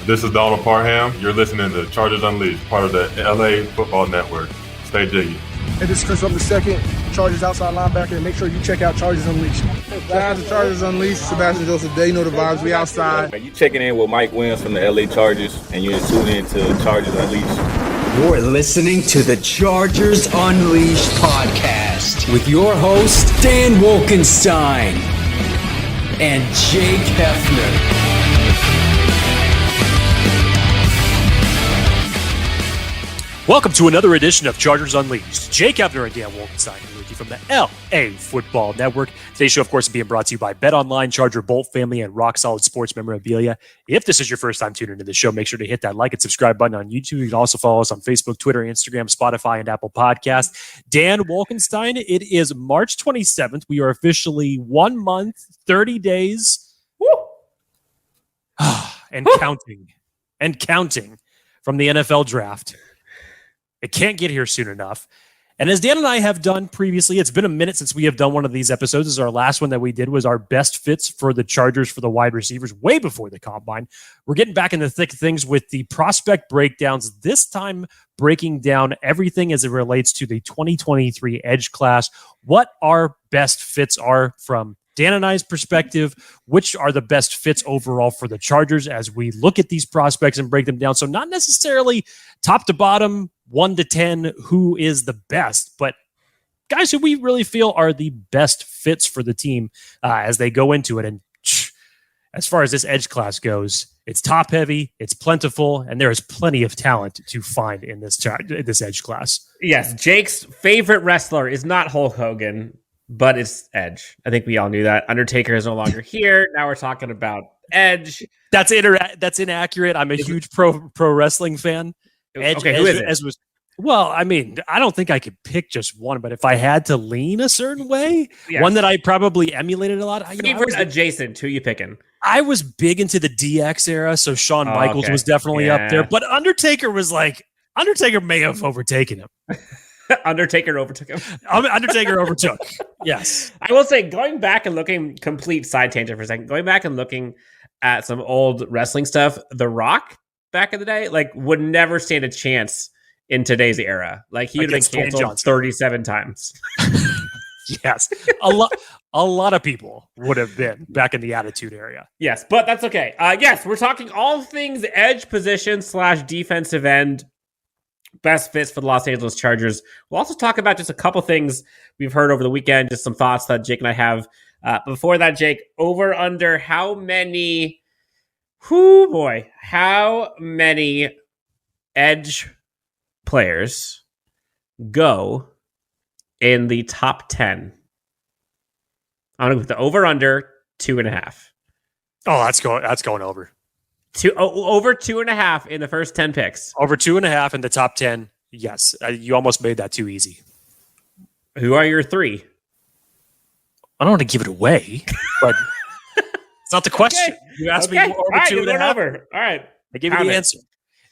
This is Donald Parham. You're listening to Chargers Unleashed, part of the LAFB Network. Stay jiggy. Hey, this is Chris Rupp II, Chargers outside linebacker, and make sure you check out Chargers Unleashed. Shout out to Chargers Unleashed, Sebastian Joseph. They know the vibes. We outside. You checking in with Mike Williams from the LA Chargers, and you're tuning in to Chargers Unleashed. You're listening to the Chargers Unleashed podcast with your host, Dan Wolkenstein and Jake Hefner. Welcome to another edition of Chargers Unleashed. Jake Hefner and Dan Wolkenstein here with you from the LAFB Network. Today's show, of course, is being brought to you by BetOnline, Charger Bolt Family, and Rock Solid Sports Memorabilia. If this is your first time tuning into the show, make sure to hit that like and subscribe button on YouTube. You can also follow us on Facebook, Twitter, Instagram, Spotify, and Apple Podcasts. Dan Wolkenstein, it is March 27th. We are officially 1 month, 30 days, and counting from the NFL draft. It can't get here soon enough. And as Dan and I have done previously, it's been a minute since we have done one of these episodes. This is our last one that we did was our best fits for the Chargers for the wide receivers way before the combine. We're getting back in the thick of things with the prospect breakdowns, this time breaking down everything as it relates to the 2023 Edge class, what our best fits are from Dan and I's perspective, which are the best fits overall for the Chargers as we look at these prospects and break them down. So not necessarily top to bottom, 1 to 10, who is the best, but guys who we really feel are the best fits for the team as they go into it. And as far as this edge class goes, it's top heavy, it's plentiful, and there is plenty of talent to find in this edge class. Yes, Jake's favorite wrestler is not Hulk Hogan, but it's Edge. I think we all knew that. Undertaker is no longer here. Now we're talking about Edge. That's inaccurate. I'm a huge pro wrestling fan. Edge, okay, who is it? Well, I mean, I don't think I could pick just one, but if I had to lean a certain way, one that I probably emulated a lot. Favorite adjacent, who you picking? I was big into the DX era, so Shawn Michaels was definitely up there, but Undertaker may have overtaken him. Undertaker overtook him. Undertaker overtook. Yes. I will say, going back and looking, complete side tangent for a second, going back and looking at some old wrestling stuff, The Rock back in the day, would never stand a chance in today's era. He would have been canceled 37 times. Yes. A lot of people would have been back in the Attitude Era. Yes, but that's okay. Yes, we're talking all things edge position / defensive end. Best fits for the Los Angeles Chargers. We'll also talk about just a couple things we've heard over the weekend, just some thoughts that Jake and I have. Before that, Jake, over under how many edge players go in the top 10? I'm going to put the over under 2.5. Oh, that's going over. Over 2.5 in the first 10 picks. Over 2.5 in the top 10. Yes. You almost made that too easy. Who are your 3? I don't want to give it away, but it's not the question. Okay. You asked me over 2.5. All right. I gave you the answer.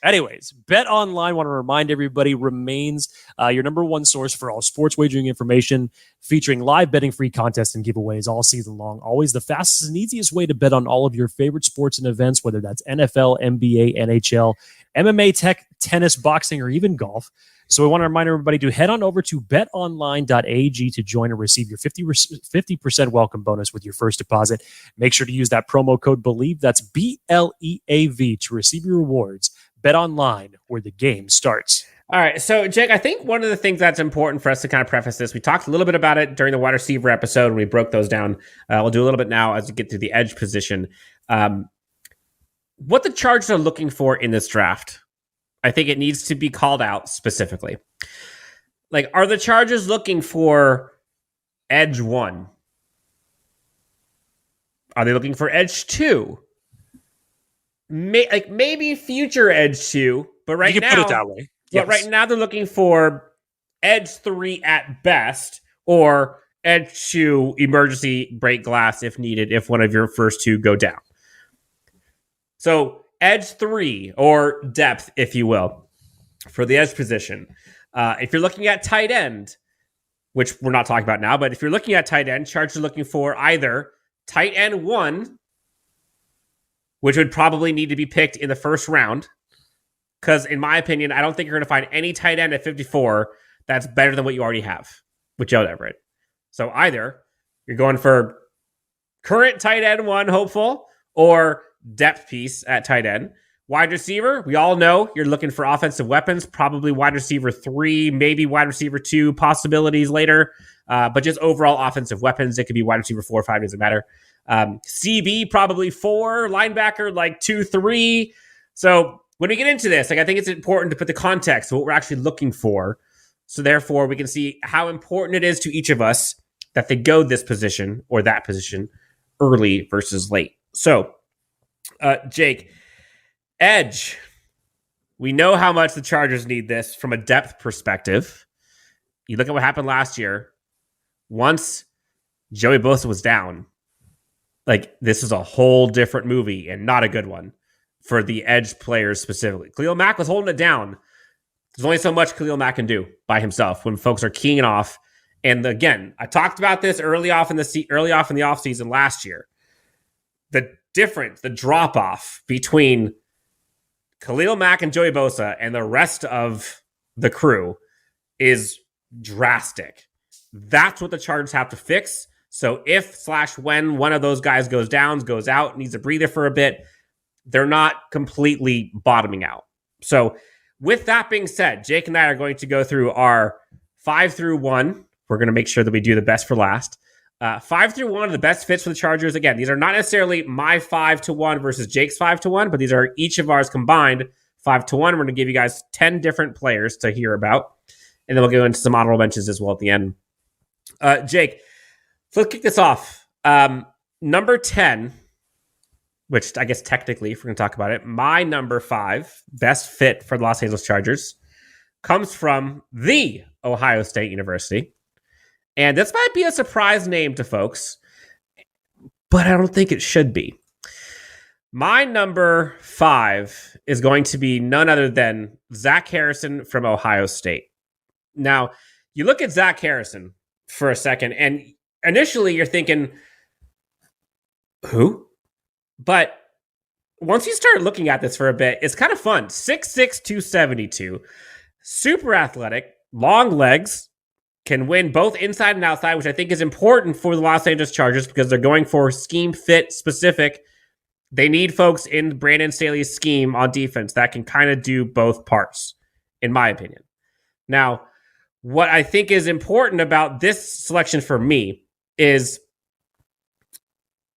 Anyways, BetOnline, want to remind everybody, remains your number one source for all sports wagering information, featuring live betting-free contests and giveaways all season long. Always the fastest and easiest way to bet on all of your favorite sports and events, whether that's NFL, NBA, NHL, MMA, tech, tennis, boxing, or even golf. So we want to remind everybody to head on over to betonline.ag to join and receive your 50% welcome bonus with your first deposit. Make sure to use that promo code BELIEVE, that's BLEAV, to receive your rewards. Bet Online, where the game starts. All right. So, Jake, I think one of the things that's important for us to kind of preface this, we talked a little bit about it during the wide receiver episode when we broke those down. We'll do a little bit now as we get to the edge position. What the Chargers are looking for in this draft, I think it needs to be called out specifically. Are the Chargers looking for edge 1? Are they looking for edge 2? Maybe future edge 2, but right now, you can put it that way. Yes. But right now they're looking for edge 3 at best, or edge 2 emergency break glass if needed, if one of your first 2 go down. So edge 3, or depth, if you will, for the edge position. If you're looking at tight end, which we're not talking about now, but if you're looking at tight end, Chargers are looking for either tight end 1 which would probably need to be picked in the first round. Because in my opinion, I don't think you're going to find any tight end at 54 that's better than what you already have with Joe Everett. So either you're going for current tight end 1 hopeful or depth piece at tight end. Wide receiver, we all know you're looking for offensive weapons, probably wide receiver 3, maybe wide receiver 2 possibilities later. But just overall offensive weapons, it could be wide receiver 4 or 5, doesn't matter. CB probably 4, linebacker like 2, 3. So when we get into this, I think it's important to put the context of what we're actually looking for. So therefore, we can see how important it is to each of us that they go this position or that position early versus late. So, Jake, edge. We know how much the Chargers need this from a depth perspective. You look at what happened last year. Once Joey Bosa was down, this is a whole different movie and not a good one for the edge players specifically. Khalil Mack was holding it down. There's only so much Khalil Mack can do by himself when folks are keying off. And again, I talked about this early off in the offseason last year. The difference, the drop-off between Khalil Mack and Joey Bosa and the rest of the crew is drastic. That's what the Chargers have to fix. So if/when one of those guys goes down, goes out, needs a breather for a bit, they're not completely bottoming out. So with that being said, Jake and I are going to go through our 5 through 1. We're going to make sure that we do the best for last. 5 through 1 are the best fits for the Chargers. Again, these are not necessarily my 5 to 1 versus Jake's 5 to 1, but these are each of ours combined 5 to 1. We're going to give you guys 10 different players to hear about. And then we'll go into some honorable mentions as well at the end. Jake, so let's kick this off. Number 10, which I guess technically, if we're going to talk about it, my number 5 best fit for the Los Angeles Chargers comes from the Ohio State University. And this might be a surprise name to folks, but I don't think it should be. My number 5 is going to be none other than Zach Harrison from Ohio State. Now, you look at Zach Harrison for a second, and initially you're thinking, who? But once you start looking at this for a bit, it's kind of fun. 6'6", 272, super athletic, long legs, can win both inside and outside, which I think is important for the Los Angeles Chargers because they're going for scheme fit specific. They need folks in Brandon Staley's scheme on defense that can kind of do both parts, in my opinion. Now, what I think is important about this selection for me is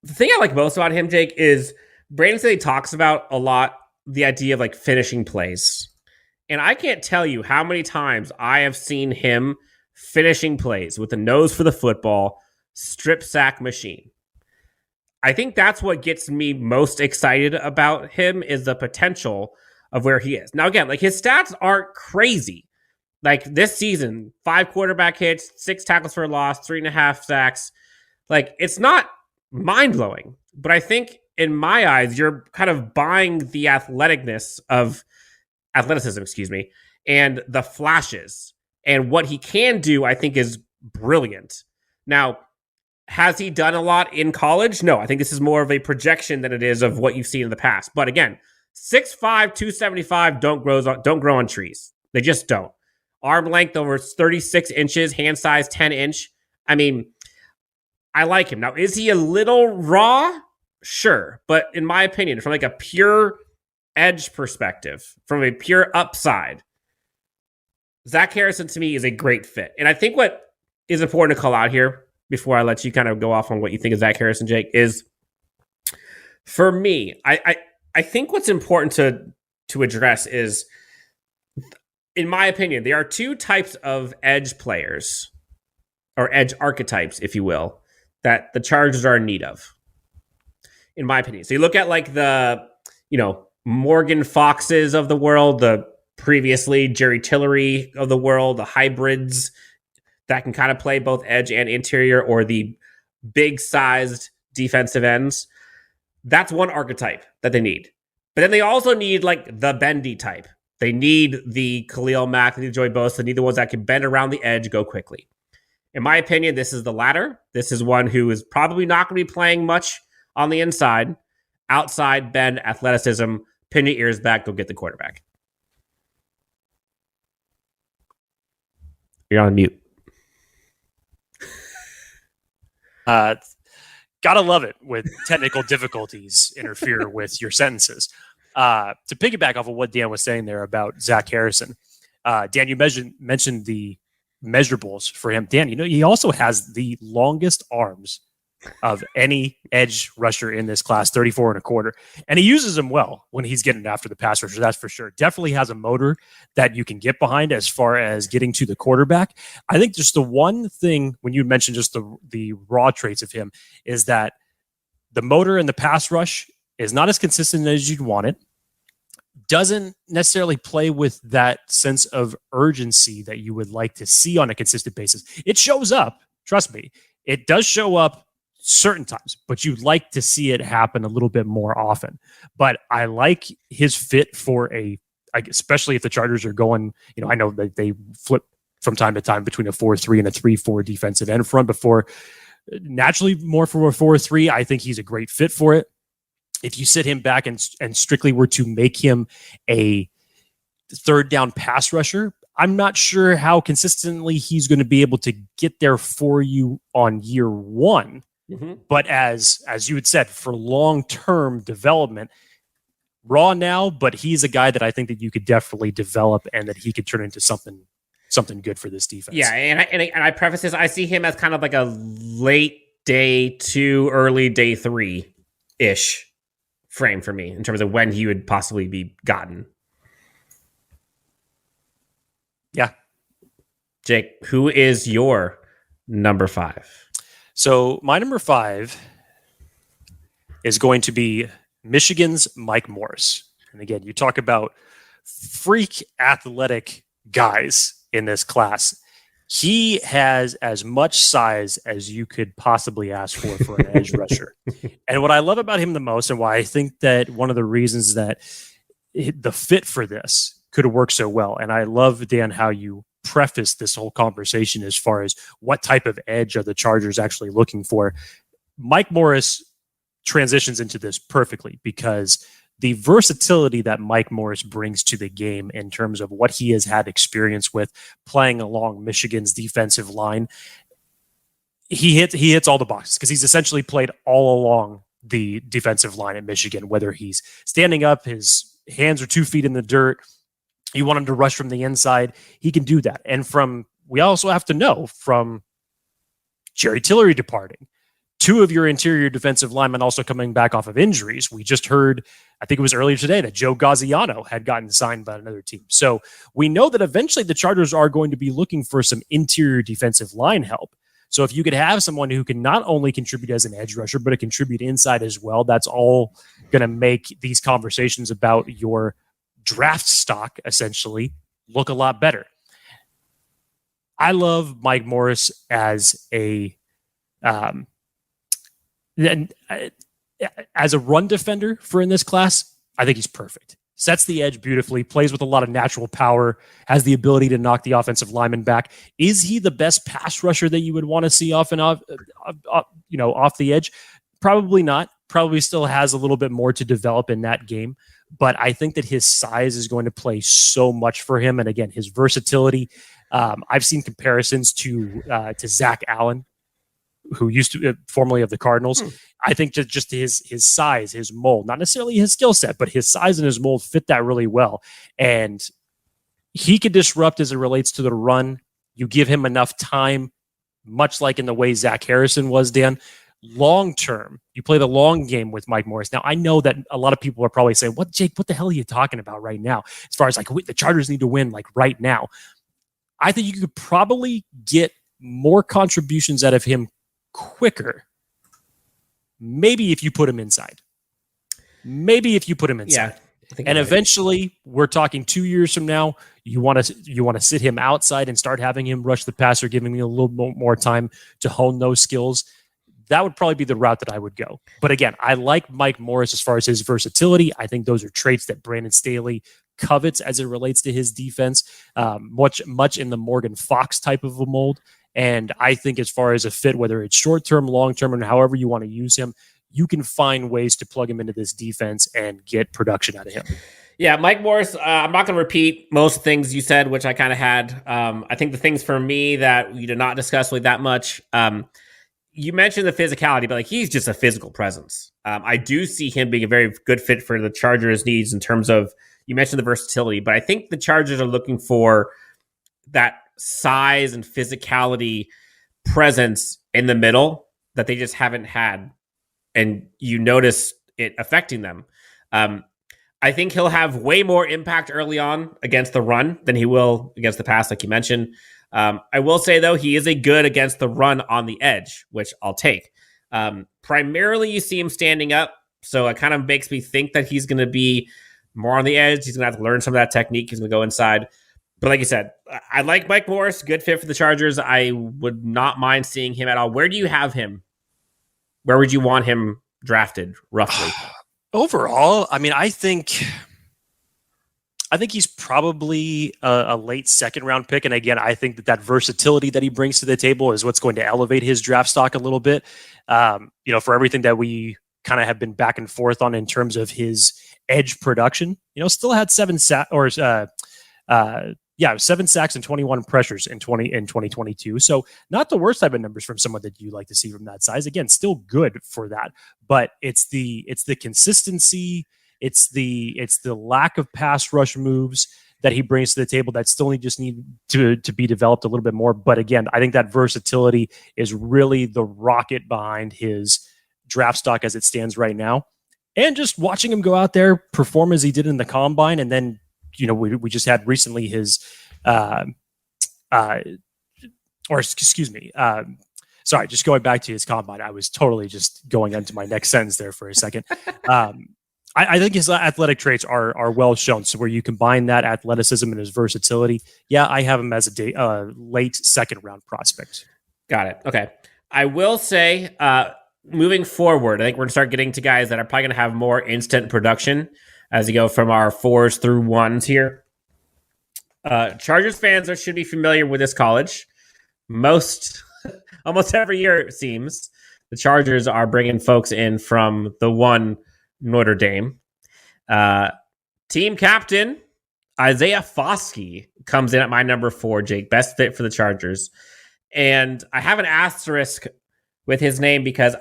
the thing I like most about him, Jake, is Brandon Staley talks about a lot the idea of finishing plays. And I can't tell you how many times I have seen him finishing plays with the nose for the football, strip sack machine. I think that's what gets me most excited about him is the potential of where he is. Now, again, his stats aren't crazy. This season, 5 quarterback hits, 6 tackles for a loss, 3.5 sacks. It's not mind-blowing. But I think, in my eyes, you're kind of buying the athleticism, and the flashes. And what he can do, I think, is brilliant. Now, has he done a lot in college? No, I think this is more of a projection than it is of what you've seen in the past. But again, 6'5", 275 don't grow on trees. They just don't. Arm length over 36 inches, hand size 10 inch. I mean, I like him. Now, is he a little raw? Sure. But in my opinion, from a pure edge perspective, from a pure upside, Zach Harrison to me is a great fit. And I think what is important to call out here before I let you kind of go off on what you think of Zach Harrison, Jake, is for me, I think what's important to address is, in my opinion, there are 2 types of edge players or edge archetypes, if you will, that the Chargers are in need of, in my opinion. So you look at the, Morgan Foxes of the world, the previously Jerry Tillery of the world, the hybrids that can kind of play both edge and interior, or the big-sized defensive ends. That's one archetype that they need. But then they also need the bendy type. They need the Khalil Mack, they need Joey Bosa, they need the ones that can bend around the edge, go quickly. In my opinion, this is the latter. This is one who is probably not going to be playing much on the inside. outside, bend, athleticism, pin your ears back, go get the quarterback. You're on mute. Gotta love it with technical difficulties interfere with your sentences. To piggyback off of what Dan was saying there about Zach Harrison, Dan, you mentioned the measurables for him. Dan, he also has the longest arms of any edge rusher in this class, 34 and a quarter. And he uses them well when he's getting after the pass rusher, that's for sure. Definitely has a motor that you can get behind as far as getting to the quarterback. I think just the one thing, when you mentioned just the raw traits of him, is that the motor and the pass rush is not as consistent as you'd want it. Doesn't necessarily play with that sense of urgency that you would like to see on a consistent basis. It shows up, trust me. It does show up certain times, but you'd like to see it happen a little bit more often. But I like his fit for especially if the Chargers are going, I know that they flip from time to time between a 4-3 and a 3-4 defensive end front before naturally more for a 4-3. I think he's a great fit for it. If you sit him back and strictly were to make him a third down pass rusher, I'm not sure how consistently he's going to be able to get there for you on year one. Mm-hmm. But as you had said, for long-term development, raw now, but he's a guy that I think that you could definitely develop and that he could turn into something good for this defense. Yeah, and I preface this, I see him as kind of like a late day 2, early day 3-ish frame for me in terms of when he would possibly be gotten. Yeah. Jake, who is your number 5? So my number 5 is going to be Michigan's Mike Morris. And again, you talk about freak athletic guys in this class. He has as much size as you could possibly ask for an edge rusher. And what I love about him the most, and why I think that one of the reasons that the fit for this could work so well, and I love, Dan, how you preface this whole conversation as far as what type of edge are the Chargers actually looking for. Mike Morris transitions into this perfectly because the versatility that Mike Morris brings to the game in terms of what he has had experience with playing along Michigan's defensive line, he hits all the boxes because he's essentially played all along the defensive line at Michigan, whether he's standing up, his hands are 2 feet in the dirt, you want him to rush from the inside, he can do that. And we also have to know from Jerry Tillery departing, 2 of your interior defensive linemen also coming back off of injuries. We just heard, I think it was earlier today, that Joe Gaziano had gotten signed by another team. So we know that eventually the Chargers are going to be looking for some interior defensive line help. So if you could have someone who can not only contribute as an edge rusher, but contribute inside as well, that's all going to make these conversations about your draft stock essentially look a lot better. I love Mike Morris as a run defender for in this class. I think he's perfect. Sets the edge beautifully, plays with a lot of natural power, has the ability to knock the offensive lineman back. Is he the best pass rusher that you would want to see off the edge? Probably not. Probably still has a little bit more to develop in that game. But I think that his size is going to play so much for him. And again, his versatility. I've seen comparisons to Zach Allen, who used to formerly of the Cardinals. I think just his size, his mold, not necessarily his skill set, but his size and his mold fit that really well. And he could disrupt as it relates to the run. You give him enough time, much like in the way Zach Harrison was, Dan. Long term, you play the long game with Mike Morris. Now, I know that a lot of people are probably saying, Jake, what the hell are you talking about right now? As far as like the Chargers need to win like right now. I think you could probably get more contributions out of him quicker. Maybe if you put him inside. Yeah. And eventually, we're talking 2 years from now, you want to sit him outside and start having him rush the passer, giving me a little more time to hone those skills. That would probably be the route that I would go. But again, I like Mike Morris as far as his versatility. I think those are traits that Brandon Staley covets as it relates to his defense, much in the Morgan Fox type of a mold. And I think as far as a fit, whether it's short-term, long-term, and however you want to use him, you can find ways to plug him into this defense and get production out of him. Yeah, Mike Morris, I'm not going to repeat most things you said, which I kind of had. I think the things for me that we did not discuss really that much, you mentioned the physicality, but like he's just a physical presence. I do see him being a very good fit for the Chargers' needs in terms of, you mentioned the versatility, but I think the Chargers are looking for that size and physicality presence in the middle that they just haven't had. And you notice it affecting them. I think he'll have way more impact early on against the run than he will against the pass, like you mentioned. I will say, though, he is a good against the run on the edge, which I'll take. Primarily, you see him standing up, so it kind of makes me think that he's going to be more on the edge. He's going to have to learn some of that technique. He's going to go inside. But like you said, I like Mike Morris, good fit for the Chargers. I would not mind seeing him at all. Where do you have him? Where would you want him drafted, roughly? Overall, I mean, I think he's probably a late second round pick. And again, I think that versatility that he brings to the table is what's going to elevate his draft stock a little bit. For everything that we kind of have been back and forth on in terms of his edge production, still had 7 sacks and 21 pressures in 2022. So not the worst type of numbers from someone that you like to see from that size. Again, still good for that, but it's the consistency. It's the lack of pass rush moves that he brings to the table that still just need to be developed a little bit more. But again, I think that versatility is really the rocket behind his draft stock as it stands right now. And just watching him go out there, perform as he did in the combine, and then we just had recently his, sorry, just going back to his combine. I was totally just going into my next sentence there for a second. I think his athletic traits are well shown. So where you combine that athleticism and his versatility, I have him as a late second round prospect. Got it. Okay. I will say, moving forward, I think we're going to start getting to guys that are probably going to have more instant production as you go from our 4s through 1s here. Chargers fans should be familiar with this college. Almost every year, it seems, the Chargers are bringing folks in from the one Notre Dame. Team captain Isaiah Foskey comes in at my number 4, Jake. Best fit for the Chargers. And I have an asterisk with his name because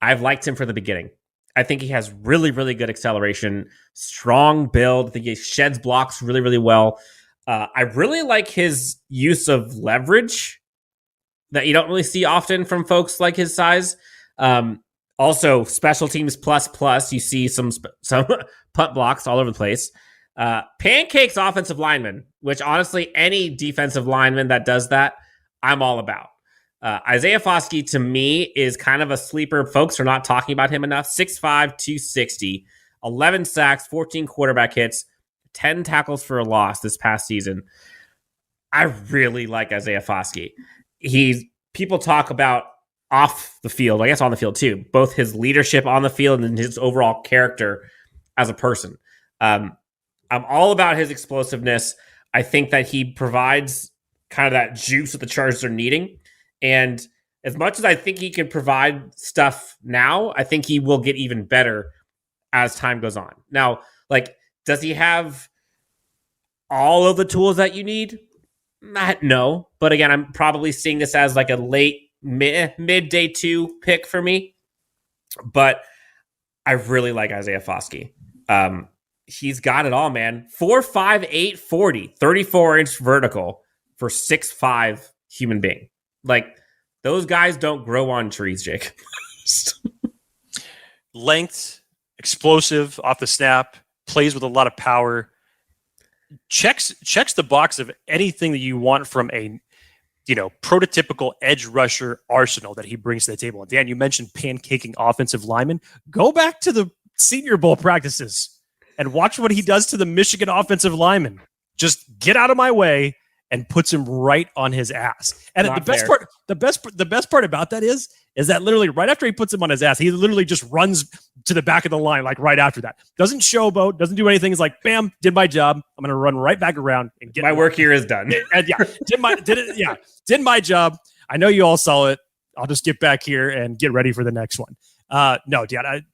I've liked him from the beginning. I think he has really, really good acceleration, strong build. I think he sheds blocks really, really well. I really like his use of leverage that you don't really see often from folks like his size. Also, special teams plus. You see some punt blocks all over the place. Pancakes offensive lineman, which honestly, any defensive lineman that does that, I'm all about. Isaiah Foskey, to me, is kind of a sleeper. Folks are not talking about him enough. 6'5", 260, 11 sacks, 14 quarterback hits, 10 tackles for a loss this past season. I really like Isaiah Foskey. People talk about off the field, I guess on the field too, both his leadership on the field and his overall character as a person. I'm all about his explosiveness. I think that he provides kind of that juice that the Chargers are needing. And as much as I think he can provide stuff now, I think he will get even better as time goes on. Now, does he have all of the tools that you need? No. But again, I'm probably seeing this as a late mid day 2 pick for me. But I really like Isaiah Foskey. He's got it all, man. 4'5", 840, 34-inch vertical for 6'5" human being. Those guys don't grow on trees, Jake. Length, explosive off the snap, plays with a lot of power. Checks the box of anything that you want from a prototypical edge rusher arsenal that he brings to the table. And Dan, you mentioned pancaking offensive linemen. Go back to the Senior Bowl practices and watch what he does to the Michigan offensive linemen. Just get out of my way. And puts him right on his ass. And the best part about that is that literally right after he puts him on his ass, he literally just runs to the back of the line right after that. Doesn't showboat, doesn't do anything. He's like, bam, did my job. I'm gonna run right back around and get my work here is done. And did my job. I know you all saw it. I'll just get back here and get ready for the next one. No, Dan,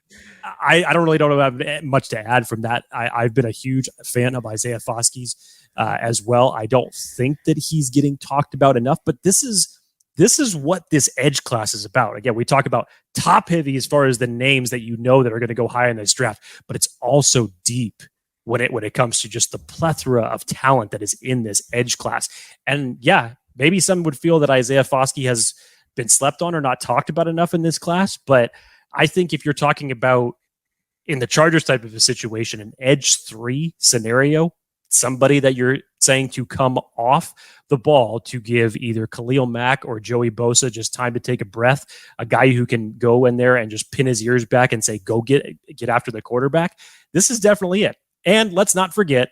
I don't have much to add from that. I've been a huge fan of Isaiah Foskey's as well. I don't think that he's getting talked about enough, but this is what this edge class is about. Again, we talk about top heavy as far as the names that you know that are going to go high in this draft, but it's also deep when it comes to just the plethora of talent that is in this edge class. And yeah, maybe some would feel that Isaiah Foskey has been slept on or not talked about enough in this class, but I think if you're talking about in the Chargers type of a situation, an edge 3 scenario, somebody that you're saying to come off the ball to give either Khalil Mack or Joey Bosa just time to take a breath, a guy who can go in there and just pin his ears back and say, go get after the quarterback. This is definitely it. And let's not forget,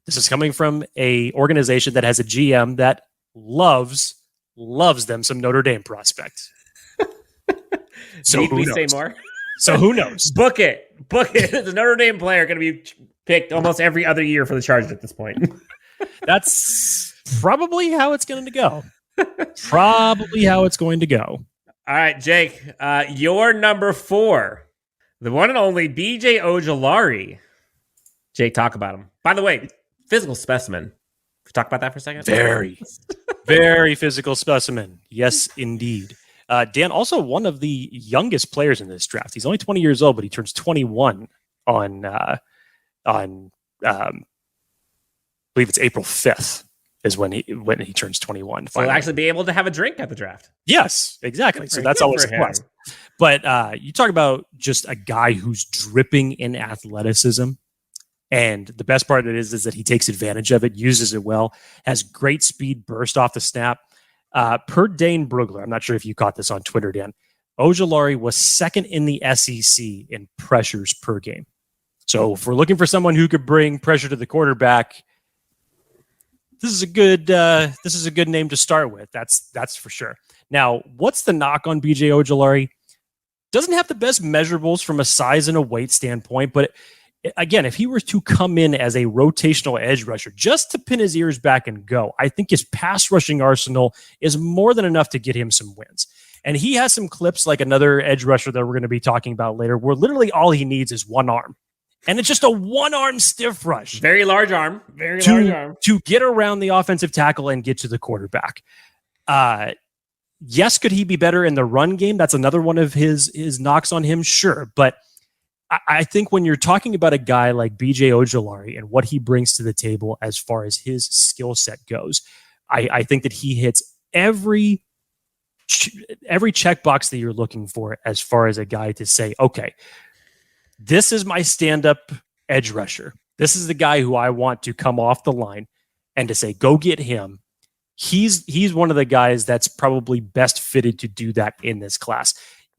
this is coming from a organization that has a GM that loves them some Notre Dame prospect. So need we say more? So who knows? Book it. The Notre Dame player going to be picked almost every other year for the Chargers at this point. That's probably how it's going to go. Probably how it's going to go. All right, Jake, your number 4, the one and only BJ Ojulari. Jake, talk about him. By the way, physical specimen. Talk about that for a second. Very physical specimen. Yes, indeed. Dan, also one of the youngest players in this draft. He's only 20 years old, but he turns 21 on I believe it's April 5th is when he turns 21. So he'll actually be able to have a drink at the draft. Yes, exactly. So that's always a plus. But you talk about just a guy who's dripping in athleticism. And the best part of it is that he takes advantage of it, uses it well, has great speed, burst off the snap. Per Dane Brugler, I'm not sure if you caught this on Twitter, Dan, Ojulari was second in the SEC in pressures per game. So if we're looking for someone who could bring pressure to the quarterback, this is a good name to start with. That's for sure. Now, what's the knock on BJ Ojulari? Doesn't have the best measurables from a size and a weight standpoint, but again, if he were to come in as a rotational edge rusher just to pin his ears back and go, I think his pass rushing arsenal is more than enough to get him some wins. And he has some clips like another edge rusher that we're going to be talking about later, where literally all he needs is one arm. And it's just a one-arm stiff rush. Very large arm. Large arm. To get around the offensive tackle and get to the quarterback. Yes, could he be better in the run game? That's another one of his knocks on him. Sure. But I think when you're talking about a guy like BJ Ojulari and what he brings to the table as far as his skill set goes, I think that he hits every checkbox that you're looking for as far as a guy to say, okay, this is my stand-up edge rusher. This is the guy who I want to come off the line and to say, go get him. He's one of the guys that's probably best fitted to do that in this class.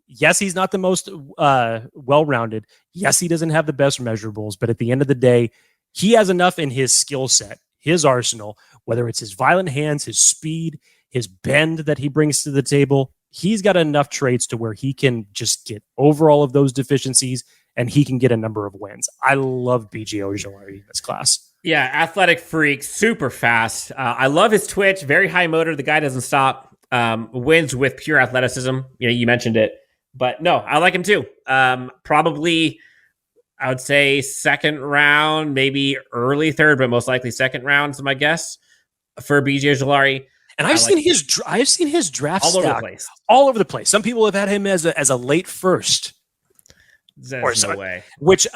Yes, he's not the most well-rounded. Yes, he doesn't have the best measurables, but at the end of the day, he has enough in his skill set, his arsenal, whether it's his violent hands, his speed, his bend that he brings to the table. He's got enough traits to where he can just get over all of those deficiencies and he can get a number of wins. I love BJ Ojulari in this class. Yeah, athletic freak, super fast. I love his twitch, very high motor. The guy doesn't stop. Wins with pure athleticism. You mentioned it. But no, I like him too. Probably, I would say second round, maybe early third, but most likely second round is my guess for BJ Ojulari. And I've seen his draft all stack over the place. All over the place. Some people have had him as a late first. There's no way. Which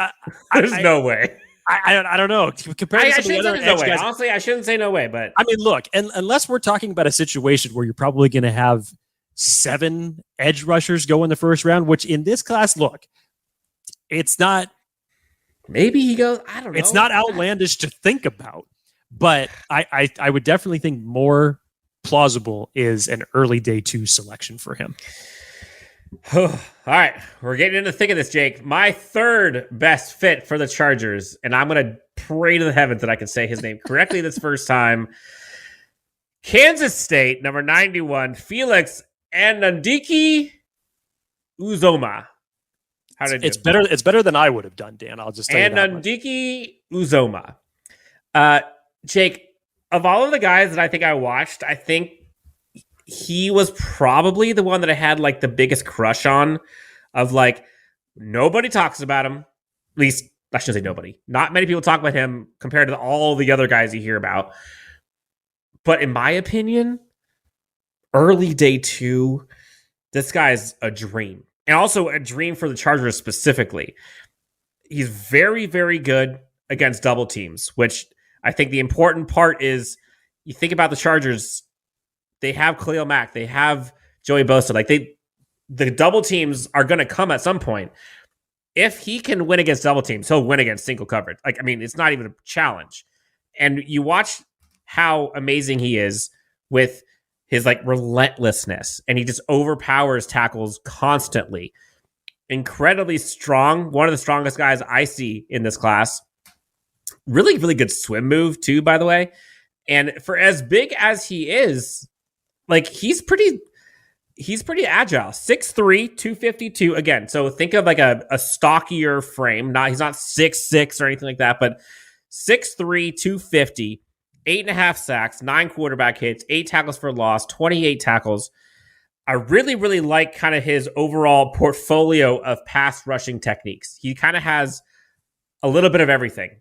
there's no way. I don't know. Compared to some of the other no way. guys, Honestly, I shouldn't say no way, but I mean, look, and unless we're talking about a situation where you're probably going to have 7 edge rushers go in the first round, which in this class, look, it's not. Maybe he goes. I don't know. It's not outlandish to think about, but I would definitely think more plausible is an early day 2 selection for him. All right, we're getting into the thick of this, Jake. My third best fit for the Chargers, and I'm going to pray to the heavens that I can say his name correctly this first time. Kansas State, number 91, Felix Anundike-Uzomah. How did it's better? It's better than I would have done, Dan. I'll just tell you that much. Anundike-Uzomah. Jake, of all of the guys that I think I watched, I think he was probably the one that I had like the biggest crush on of like nobody talks about him. At least I shouldn't say nobody. Not many people talk about him compared to all the other guys you hear about. But in my opinion, early day 2, this guy's a dream. And also a dream for the Chargers specifically. He's very, very good against double teams, which I think the important part is you think about the Chargers, they have Khalil Mack, they have Joey Bosa. Like the double teams are going to come at some point. If he can win against double teams, he'll win against single coverage. Like, I mean, it's not even a challenge. And you watch how amazing he is with his like relentlessness, and he just overpowers tackles constantly. Incredibly strong. One of the strongest guys I see in this class. Really, really good swim move too, by the way. And for as big as he is, like he's pretty agile. 6'3", 252. Again, so think of like a stockier frame. He's not 6'6" or anything like that, but 6'3", 250, 8.5 sacks, 9 quarterback hits, 8 tackles for loss, 28 tackles. I really, really like kind of his overall portfolio of pass rushing techniques. He kind of has a little bit of everything.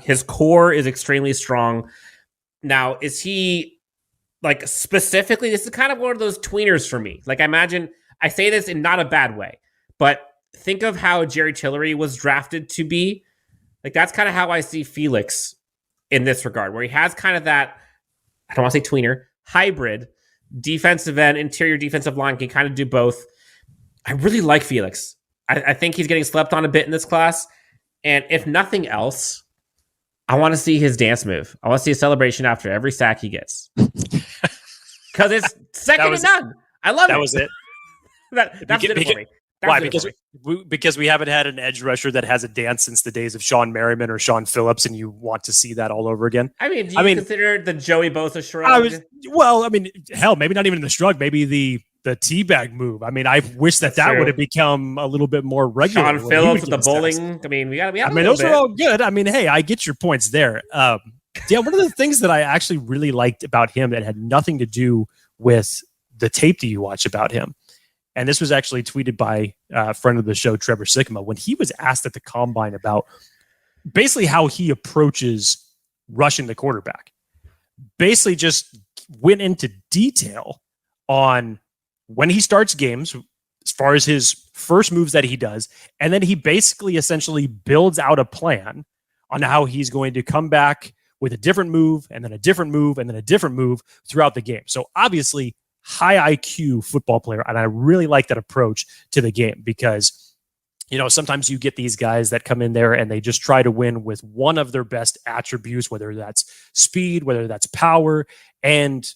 His core is extremely strong. Now, is he like specifically, this is kind of one of those tweeners for me. Like I say this in not a bad way, but think of how Jerry Tillery was drafted to be. Like that's kind of how I see Felix in this regard, where he has kind of that, I don't want to say tweener, hybrid defensive end, interior defensive line, can kind of do both. I really like Felix. I think he's getting slept on a bit in this class. And if nothing else, I want to see his dance move. I want to see a celebration after every sack he gets. Because it's second to none. I love it. That was it. That's it for me. Why? Because we haven't had an edge rusher that has a dance since the days of Sean Merriman or Sean Phillips, and you want to see that all over again. I mean, do you consider the Joey Bosa shrug? Hell, maybe not even the shrug. Maybe the teabag move. I mean, I wish that would have become a little bit more regular. Sean Phillips with the bowling. I mean, those are all good. I mean, hey, I get your points there. One of the things that I actually really liked about him that had nothing to do with the tape that you watch about him, and this was actually tweeted by a friend of the show, Trevor Sikkema, when he was asked at the combine about basically how he approaches rushing the quarterback. Basically just went into detail on when he starts games, as far as his first moves that he does, and then he basically essentially builds out a plan on how he's going to come back with a different move, and then a different move, and then a different move throughout the game. So obviously, high IQ football player, and I really like that approach to the game because, sometimes you get these guys that come in there and they just try to win with one of their best attributes, whether that's speed, whether that's power, and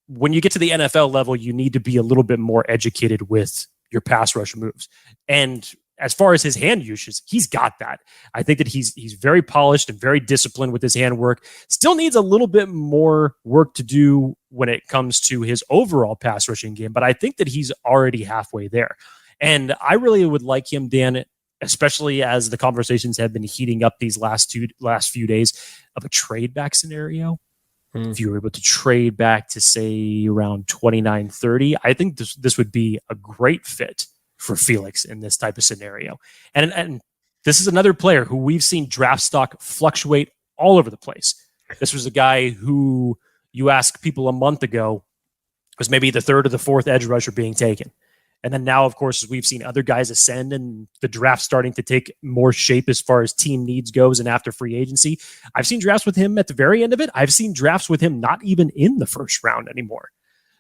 when you get to the NFL level, you need to be a little bit more educated with your pass rush moves. And as far as his hand usage, he's got that. I think that he's very polished and very disciplined with his hand work. Still needs a little bit more work to do when it comes to his overall pass rushing game, but I think that he's already halfway there. And I really would like him, Dan, especially as the conversations have been heating up these last few days of a trade back scenario. If you were able to trade back to, say, around 29-30, I think this would be a great fit for Felix in this type of scenario. And this is another player who we've seen draft stock fluctuate all over the place. This was a guy who you ask people a month ago was maybe the third or the fourth edge rusher being taken. And then now, of course, we've seen other guys ascend and the draft starting to take more shape as far as team needs goes and after free agency. I've seen drafts with him at the very end of it. I've seen drafts with him not even in the first round anymore.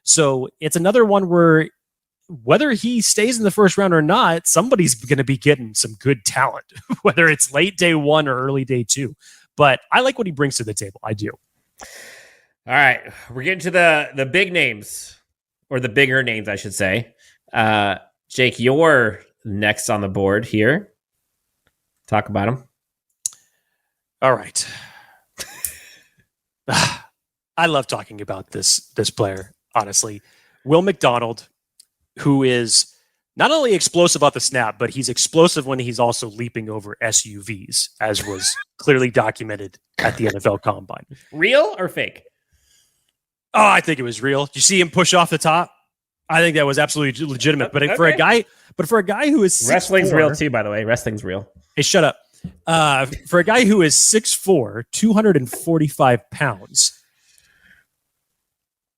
So it's another one where whether he stays in the first round or not, somebody's going to be getting some good talent, whether it's late day 1 or early day 2. But I like what he brings to the table. I do. All right. We're getting to the big names, or the bigger names, I should say. Jake, you're next on the board here. Talk about him. All right. I love talking about this player, honestly. Will McDonald, who is not only explosive off the snap, but he's explosive when he's also leaping over SUVs, as was clearly documented at the NFL Combine. Real or fake? Oh, I think it was real. Did you see him push off the top? I think that was absolutely legitimate. But for a guy who is 6'4", wrestling's real too, by the way. Wrestling's real. Hey, shut up. For a guy who is 6'4", 245 pounds,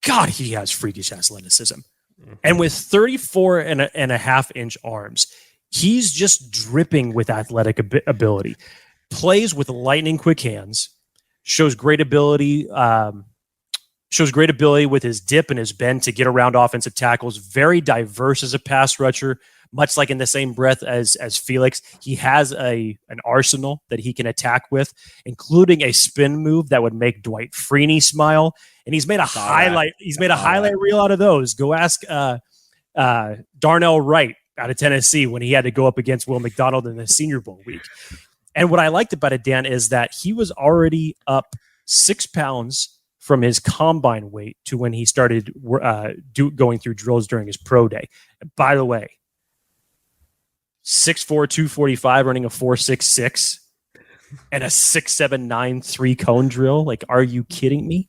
God, he has freakish athleticism. And with 34 and a half inch arms, he's just dripping with athletic ability. Plays with lightning quick hands, shows great ability with his dip and his bend to get around offensive tackles. Very diverse as a pass rusher, much like in the same breath as Felix. He has an arsenal that he can attack with, including a spin move that would make Dwight Freeney smile. And he's made a highlight. He's made a highlight reel out of those. Go ask Darnell Wright out of Tennessee when he had to go up against Will McDonald in the Senior Bowl week. And what I liked about it, Dan, is that he was already up 6 pounds from his combine weight to when he started going through drills during his pro day. And by the way, 6'4", 245, running a 4.66 and a 6.79 3-cone drill. Like, are you kidding me?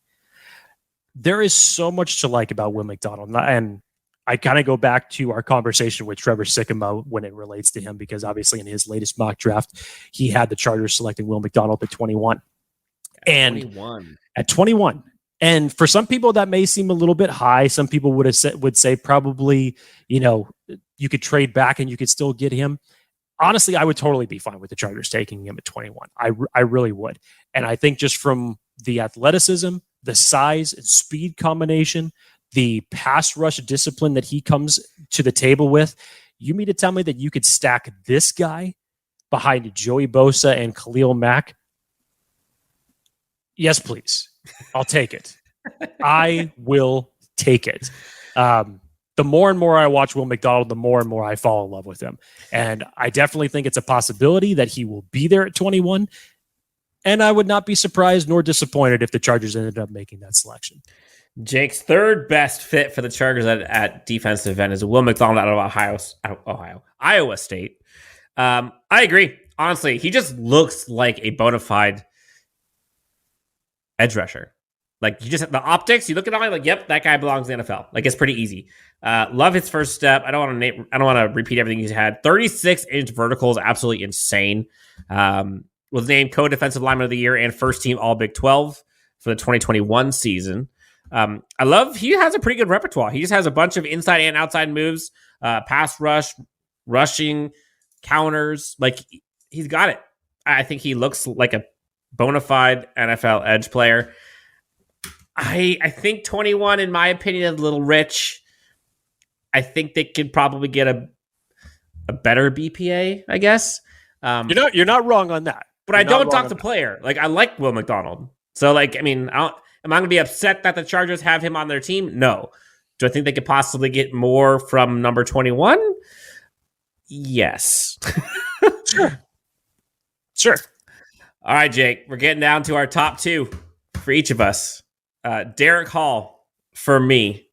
There is so much to like about Will McDonald. And I kind of go back to our conversation with Trevor Sycamore when it relates to him, because obviously in his latest mock draft, he had the Chargers selecting Will McDonald at 21. At 21. And for some people that may seem a little bit high. Some people would say probably, you could trade back and you could still get him. Honestly, I would totally be fine with the Chargers taking him at 21. I really would. And I think just from the athleticism, the size and speed combination, the pass rush discipline that he comes to the table with, you mean to tell me that you could stack this guy behind Joey Bosa and Khalil Mack? Yes, please. I'll take it. I will take it. The more and more I watch Will McDonald, the more and more I fall in love with him. And I definitely think it's a possibility that he will be there at 21. And I would not be surprised nor disappointed if the Chargers ended up making that selection. Jake's third best fit for the Chargers at defensive end is Will McDonald out of Iowa State. I agree. Honestly, he just looks like a bona fide edge rusher. Like, you just the optics, you look at him like, yep, that guy belongs in the NFL. Like, it's pretty easy. Love his first step. I don't want to repeat everything he's had. 36-inch vertical is absolutely insane. Was named co-defensive lineman of the year and first team All Big 12 for the 2021 season. I love he has a pretty good repertoire. He just has a bunch of inside and outside moves, pass rush, rushing, counters. Like, he's got it. I think he looks like a bona fide NFL edge player. I think 21, in my opinion, is a little rich. I think they could probably get a better BPA, I guess. You're not wrong on that. But I don't talk to player. Like, I like Will McDonald. So, like, I mean, am I going to be upset that the Chargers have him on their team? No. Do I think they could possibly get more from number 21? Yes. Sure. All right, Jake. We're getting down to our top two for each of us. Derrick Hall, for me,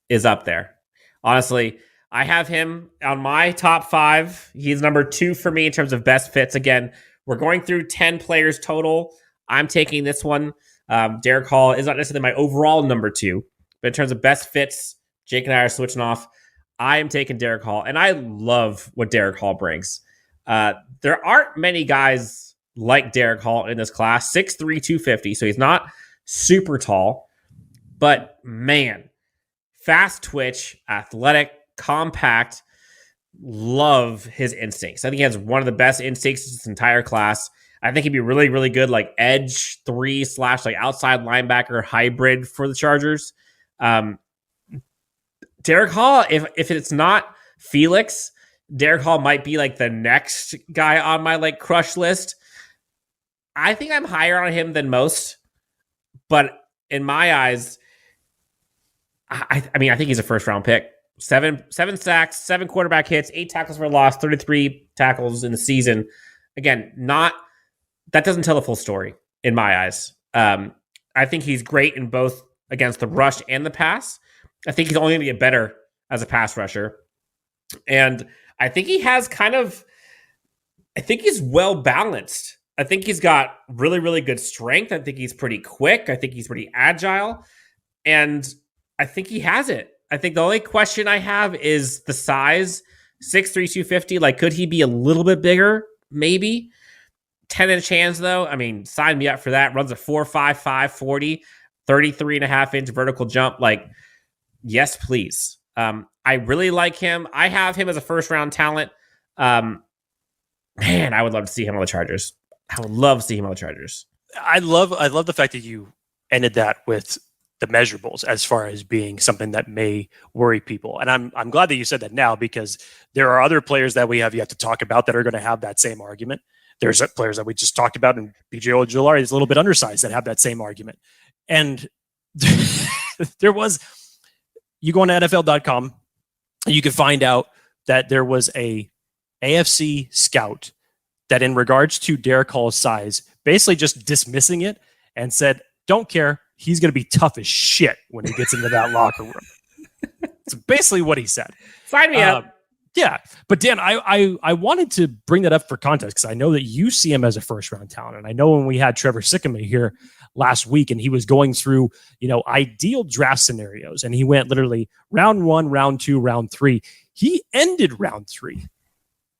is up there. Honestly, I have him on my top 5. He's number 2 for me in terms of best fits. Again, we're going through 10 players total. I'm taking this one. Derrick Hall is not necessarily my overall number 2, but in terms of best fits, Jake and I are switching off. I am taking Derrick Hall, and I love what Derrick Hall brings. There aren't many guys like Derrick Hall in this class. 6'3", 250, so he's not super tall, but man, fast twitch, athletic, compact. Love his instincts. I think he has one of the best instincts in this entire class. I think he'd be really, really good, like edge 3 / like outside linebacker hybrid for the Chargers. Derrick Hall, if it's not Felix, Derrick Hall might be like the next guy on my like crush list. I think I'm higher on him than most, but in my eyes, I think he's a first round pick. 7 sacks, 7 quarterback hits, 8 tackles for loss, 33 tackles in the season. Again, that doesn't tell the full story in my eyes. I think he's great in both against the rush and the pass. I think he's only going to get better as a pass rusher. And I think he has I think he's well balanced. I think he's got really, really good strength. I think he's pretty quick. I think he's pretty agile. And I think he has it. I think the only question I have is the size. 6'3", 250. Like, could he be a little bit bigger? Maybe. 10-inch hands, though. I mean, sign me up for that. Runs a 4.55 40, 33.5-inch vertical jump. Like, yes, please. I really like him. I have him as a first-round talent. Man, I would love to see him on the Chargers. I would love to see him on the Chargers. I love the fact that you ended that with the measurables as far as being something that may worry people. And I'm glad that you said that now, because there are other players that we have yet to talk about that are going to have that same argument. There's players that we just talked about, and BJ Ojulari is a little bit undersized, that have that same argument. And you go on NFL.com and you can find out that there was a AFC scout that, in regards to Derrick Hall's size, basically just dismissing it and said, don't care. He's going to be tough as shit when he gets into that locker room. It's basically what he said. Sign me up. Yeah. But Dan, I wanted to bring that up for context, because I know that you see him as a first-round talent. And I know when we had Trevor Sikkema here last week and he was going through, ideal draft scenarios, and he went literally round 1, round 2, round 3. He ended round 3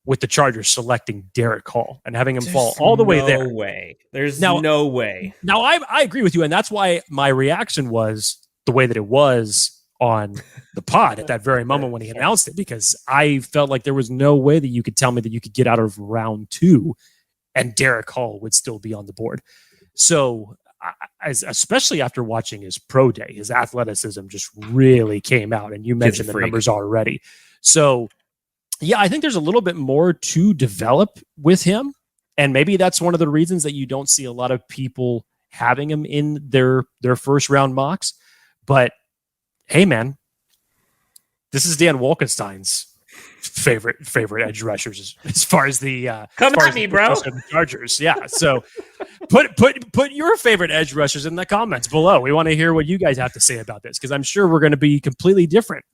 with the Chargers selecting Derrick Hall and having him fall all the way there. There's no way. Now, I agree with you, and that's why my reaction was the way that it was on the pod at that very moment when he announced it, because I felt like there was no way that you could tell me that you could get out of round 2 and Derrick Hall would still be on the board. So, especially after watching his pro day, his athleticism just really came out, and you mentioned the numbers already. So, yeah, I think there's a little bit more to develop with him. And maybe that's one of the reasons that you don't see a lot of people having him in their first round mocks. But hey, man, this is Dan Wolkenstein's favorite edge rushers as far as the come at me, bro. Chargers. Yeah. So put your favorite edge rushers in the comments below. We want to hear what you guys have to say about this, because I'm sure we're going to be completely different.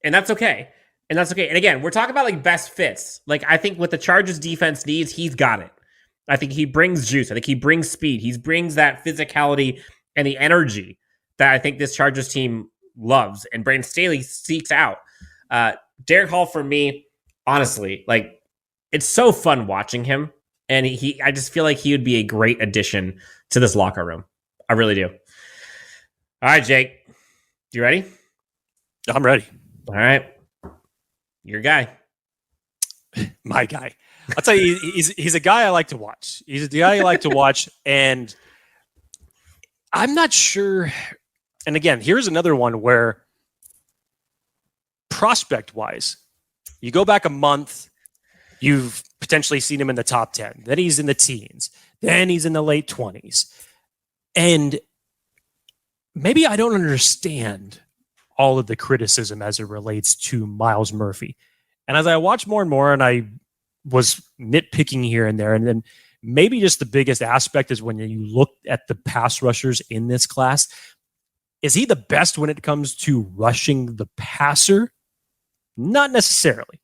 And that's okay. And again, we're talking about like best fits. Like, I think what the Chargers defense needs, he's got it. I think he brings juice. I think he brings speed. He brings that physicality and the energy that I think this Chargers team loves and Brandon Staley seeks out. Derrick Hall, for me, honestly, like, it's so fun watching him. And I just feel like he would be a great addition to this locker room. I really do. All right, Jake, you ready? I'm ready. All right. Your guy. My guy. I'll tell you, he's a guy I like to watch. He's the guy I like to watch. And I'm not sure. And again, here's another one where prospect-wise, you go back a month, you've potentially seen him in the top 10. Then he's in the teens. Then he's in the late 20s. And maybe I don't understand all of the criticism as it relates to Myles Murphy. And as I watch more and more, and I was nitpicking here and there, and then maybe just the biggest aspect is when you look at the pass rushers in this class, is he the best when it comes to rushing the passer? Not necessarily.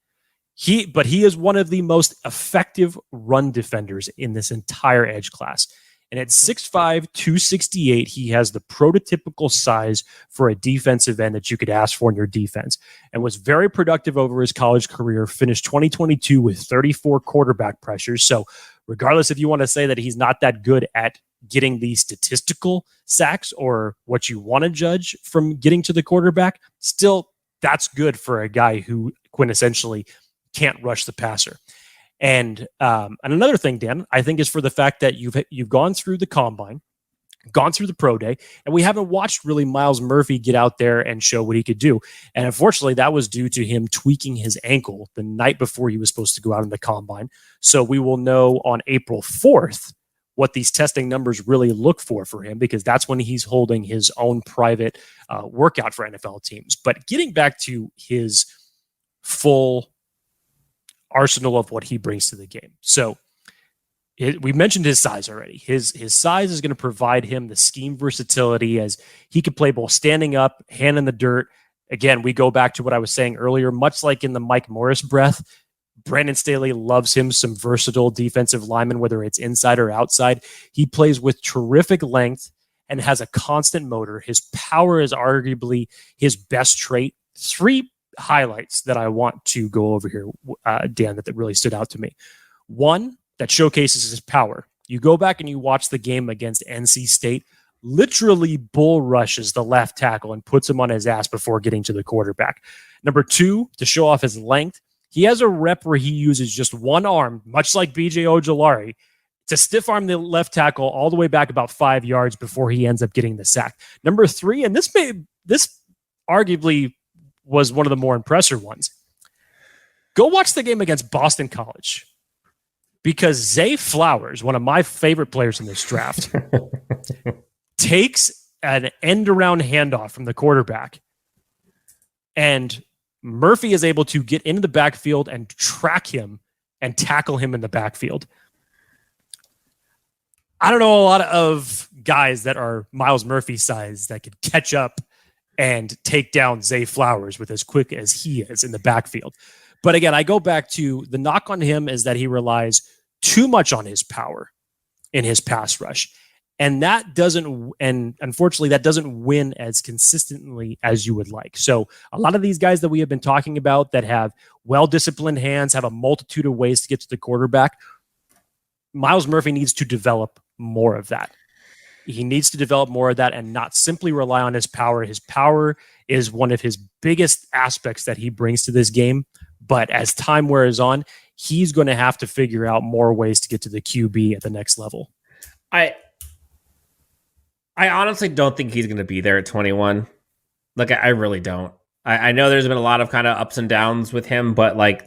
But he is one of the most effective run defenders in this entire edge class. And at 6'5", 268, he has the prototypical size for a defensive end that you could ask for in your defense, and was very productive over his college career, finished 2022 with 34 quarterback pressures. So regardless if you want to say that he's not that good at getting the statistical sacks or what you want to judge from getting to the quarterback, still that's good for a guy who quintessentially can't rush the passer. And another thing, Dan, I think is for the fact that you've gone through the combine, gone through the pro day, and we haven't watched really Myles Murphy get out there and show what he could do. And unfortunately, that was due to him tweaking his ankle the night before he was supposed to go out in the combine. So we will know on April 4th what these testing numbers really look for him, because that's when he's holding his own private workout for NFL teams. But getting back to his full arsenal of what he brings to the game. So we mentioned his size already. His size is going to provide him the scheme versatility, as he could play both standing up, hand in the dirt. Again, we go back to what I was saying earlier, much like in the Mike Morris breath, Brandon Staley loves him some versatile defensive linemen, whether it's inside or outside. He plays with terrific length, and has a constant motor. His power is arguably his best trait. 3 highlights that I want to go over here, Dan, that really stood out to me. One, that showcases his power. You go back and you watch the game against NC State, literally bull rushes the left tackle and puts him on his ass before getting to the quarterback. Number 2, to show off his length, he has a rep where he uses just one arm, much like BJ Ojulari, to stiff arm the left tackle all the way back about 5 yards before he ends up getting the sack. Number 3, and this arguably was one of the more impressive ones. Go watch the game against Boston College, because Zay Flowers, one of my favorite players in this draft, takes an end-around handoff from the quarterback, and Murphy is able to get into the backfield and track him and tackle him in the backfield. I don't know a lot of guys that are Myles Murphy size that could catch up and take down Zay Flowers with as quick as he is in the backfield. But again, I go back to the knock on him is that he relies too much on his power in his pass rush. And unfortunately, that doesn't win as consistently as you would like. So a lot of these guys that we have been talking about that have well-disciplined hands, have a multitude of ways to get to the quarterback, Myles Murphy needs to develop more of that. He needs to develop more of that and not simply rely on his power. His power is one of his biggest aspects that he brings to this game. But as time wears on, he's going to have to figure out more ways to get to the QB at the next level. I honestly don't think he's going to be there at 21. Like, I really don't. I know there's been a lot of kind of ups and downs with him, but like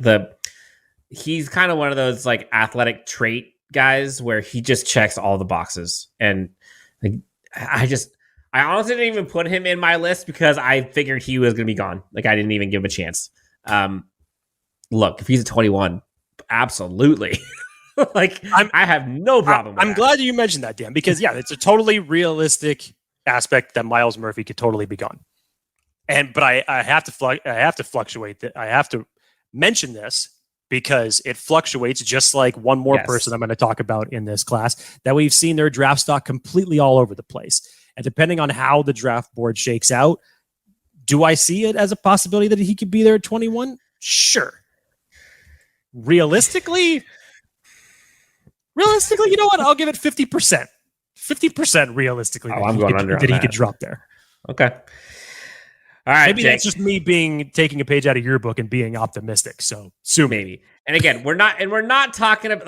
he's kind of one of those like athletic trait guys where he just checks all the boxes. And like, I honestly didn't even put him in my list because I figured he was going to be gone. Like, I didn't even give him a chance. Look, if he's a 21, absolutely. Like, I have no problem with I'm glad you mentioned that, Dan, because yeah, it's a totally realistic aspect that Myles Murphy could totally be gone. But I have to fluctuate that. I have to mention this because it fluctuates just like one more person I'm going to talk about in this class that we've seen their draft stock completely all over the place. And depending on how the draft board shakes out, do I see it as a possibility that he could be there at 21? Sure. Realistically, you know what? I'll give it 50%. 50% realistically that he could drop there. Okay. All right. Maybe Jake. that's just me taking a page out of your book and being optimistic. So sue maybe. And again, we're not talking about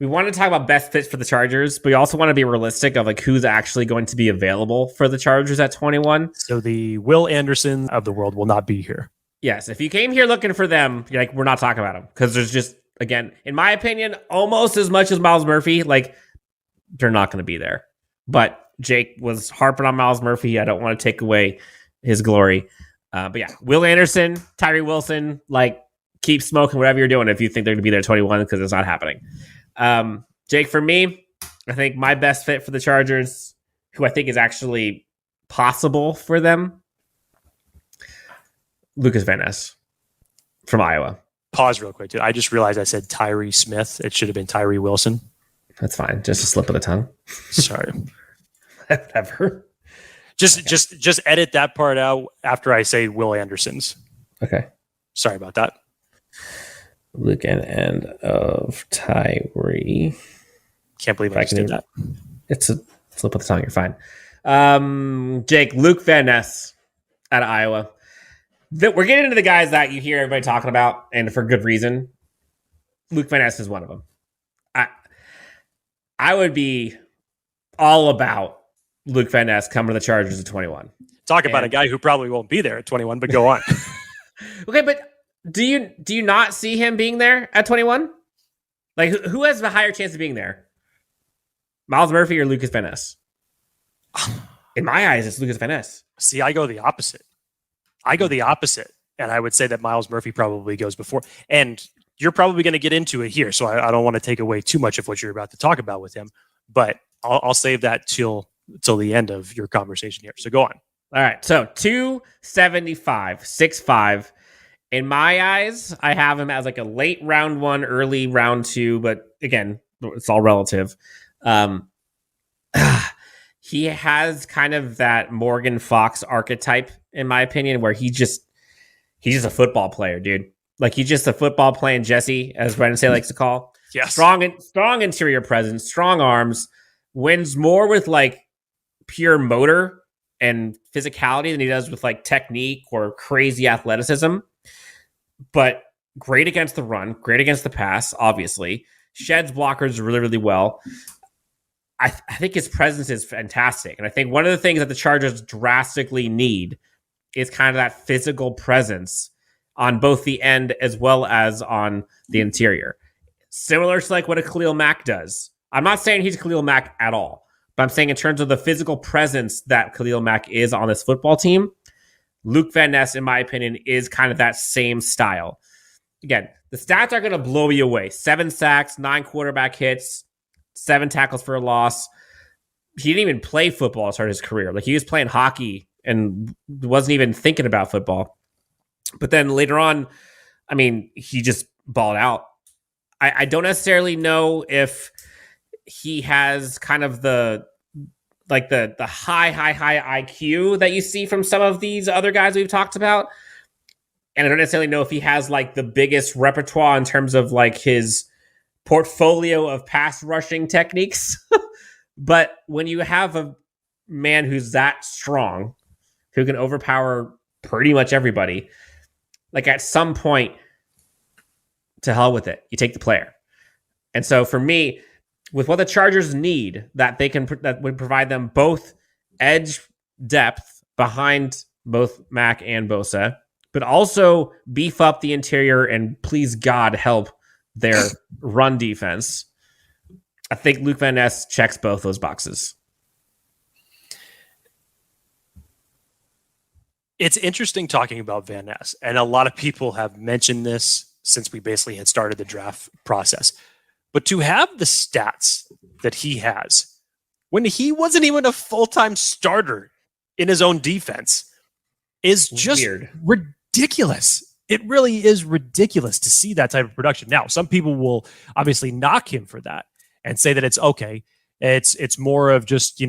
we want to talk about best fits for the Chargers, but we also want to be realistic of like who's actually going to be available for the Chargers at 21. So the Will Anderson of the world will not be here. Yes. If you came here looking for them, we're not talking about them because there's just, again, in my opinion, almost as much as Myles Murphy, like they're not going to be there. But Jake was harping on Myles Murphy. I don't want to take away his glory. But yeah, Will Anderson, Tyree Wilson, like keep smoking whatever you're doing if you think they're going to be there at 21 because it's not happening. Jake, for me, I think my best fit for the Chargers, who I think is actually possible for them, Lukas Van Ness from Iowa. Pause real quick, dude. I just realized I said Tyree Smith. It should have been Tyree Wilson. That's fine. Just a slip of the tongue. Sorry. Whatever. Just edit that part out after I say Will Anderson's. Okay. Sorry about that. Luke and end of Tyree. Can't believe I just did that. It's a slip of the tongue. You're fine. Jake, Luke Van Ness out of Iowa. We're getting into the guys that you hear everybody talking about, and for good reason. Luke Van Ness is one of them. I would be all about Luke Van Ness coming to the Chargers at 21. Talk about a guy who probably won't be there at 21, but go on. Okay, but do you not see him being there at 21? Like, who has the higher chance of being there? Myles Murphy or Lukas Van Ness? In my eyes, it's Lukas Van Ness. See, I go the opposite. And I would say that Myles Murphy probably goes before. And you're probably going to get into it here, so I don't want to take away too much of what you're about to talk about with him. But I'll save that till the end of your conversation here. So go on. All right. So 275, 6'5". In my eyes, I have him as like a late round 1, early round 2. But again, it's all relative. he has kind of that Morgan Fox archetype, in my opinion, where he's just a football player, dude. Like he's just a football playing Jesse, as Brandon Staley likes to call. Yes. Strong interior presence, strong arms, wins more with like pure motor and physicality than he does with like technique or crazy athleticism. But great against the run, great against the pass, obviously. Sheds blockers really, really well. I think his presence is fantastic. And I think one of the things that the Chargers drastically need is kind of that physical presence on both the end as well as on the interior. Similar to like what a Khalil Mack does. I'm not saying he's Khalil Mack at all, but I'm saying in terms of the physical presence that Khalil Mack is on this football team, Luke Van Ness, in my opinion, is kind of that same style. Again, the stats are going to blow you away. 7 sacks, 9 quarterback hits, 7 tackles for a loss. He didn't even play football to start his career. Like he was playing hockey and wasn't even thinking about football. But then later on, I mean, he just balled out. I don't necessarily know if he has kind of the high IQ that you see from some of these other guys we've talked about. And I don't necessarily know if he has like the biggest repertoire in terms of like his portfolio of pass rushing techniques. But when you have a man who's that strong, who can overpower pretty much everybody, like at some point, to hell with it. You take the player. And so for me, with what the Chargers need, that would provide them both edge depth behind both Mack and Bosa, but also beef up the interior and please God help their run defense. I think Luke Van Ness checks both those boxes. It's interesting talking about Van Ness, and a lot of people have mentioned this since we basically had started the draft process. But to have the stats that he has when he wasn't even a full-time starter in his own defense is just weird. Ridiculous. It really is ridiculous to see that type of production. Now, some people will obviously knock him for that and say that it's okay. It's more of just,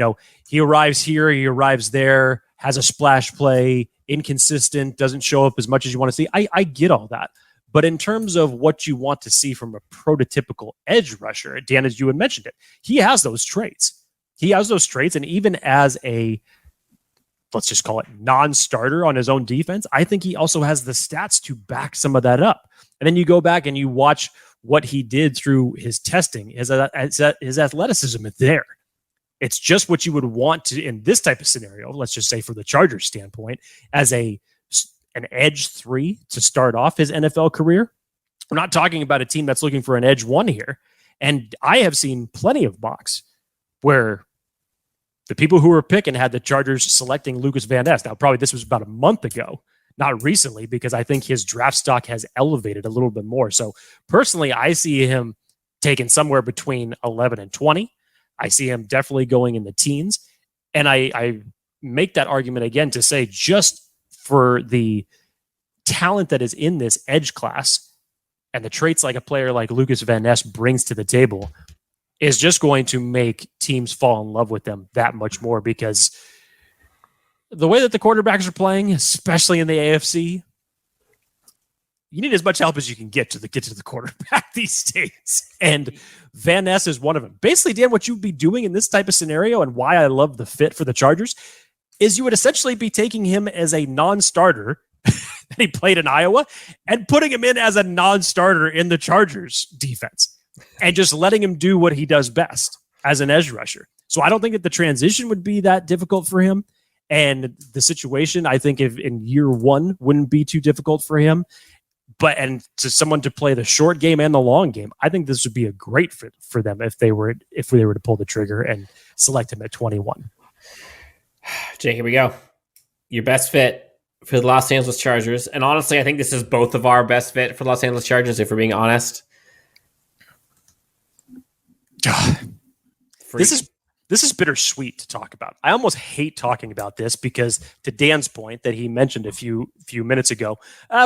he arrives here, he arrives there, has a splash play, inconsistent, doesn't show up as much as you want to see. I get all that. But in terms of what you want to see from a prototypical edge rusher, Dan, as you had mentioned it, he has those traits. And even as a, let's just call it non-starter on his own defense, I think he also has the stats to back some of that up. And then you go back and you watch what he did through his testing. His athleticism is there. It's just what you would want to, in this type of scenario, let's just say for the Chargers standpoint, as an edge 3 to start off his NFL career. We're not talking about a team that's looking for an edge 1 here. And I have seen plenty of mocks where the people who were picking had the Chargers selecting Lukas Van Ness. Now, probably this was about a month ago, not recently, because I think his draft stock has elevated a little bit more. So personally, I see him taken somewhere between 11 and 20. I see him definitely going in the teens. And I make that argument again to say just for the talent that is in this edge class and the traits like a player like Lukas Van Ness brings to the table is just going to make teams fall in love with them that much more, because the way that the quarterbacks are playing, especially in the AFC, you need as much help as you can get to the quarterback these days. And Van Ness is one of them. Basically, Dan, what you'd be doing in this type of scenario and why I love the fit for the Chargers is you would essentially be taking him as a non-starter that he played in Iowa and putting him in as a non-starter in the Chargers defense and just letting him do what he does best as an edge rusher. So I don't think that the transition would be that difficult for him. And the situation, I think, if in year 1 wouldn't be too difficult for him. But and to someone to play the short game and the long game, I think this would be a great fit for them if they were to pull the trigger and select him at 21. Jake, here we go. Your best fit for the Los Angeles Chargers. And honestly, I think this is both of our best fit for the Los Angeles Chargers, if we're being honest. This is bittersweet to talk about. I almost hate talking about this because, to Dan's point that he mentioned a few minutes ago,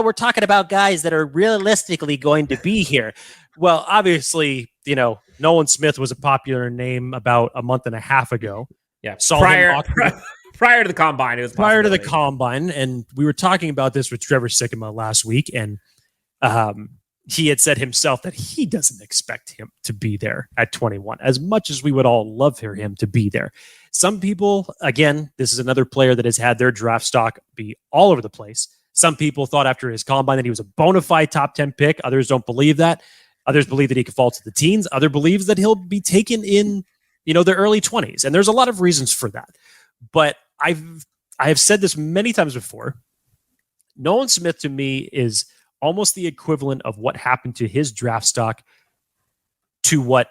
we're talking about guys that are realistically going to be here. Well, obviously, Nolan Smith was a popular name about a month and a half ago. Yeah, Saw him awkward. prior to the combine, it was prior to the combine, and we were talking about this with Trevor Sikkema last week, and he had said himself that he doesn't expect him to be there at 21, as much as we would all love for him to be there. Some people, again, this is another player that has had their draft stock be all over the place. Some people thought after his combine that he was a bona fide top 10 pick. Others don't believe that. Others believe that he could fall to the teens. Other believes that he'll be taken in, the early 20s. And there's a lot of reasons for that. But I have said this many times before. Nolan Smith to me is almost the equivalent of what happened to his draft stock to when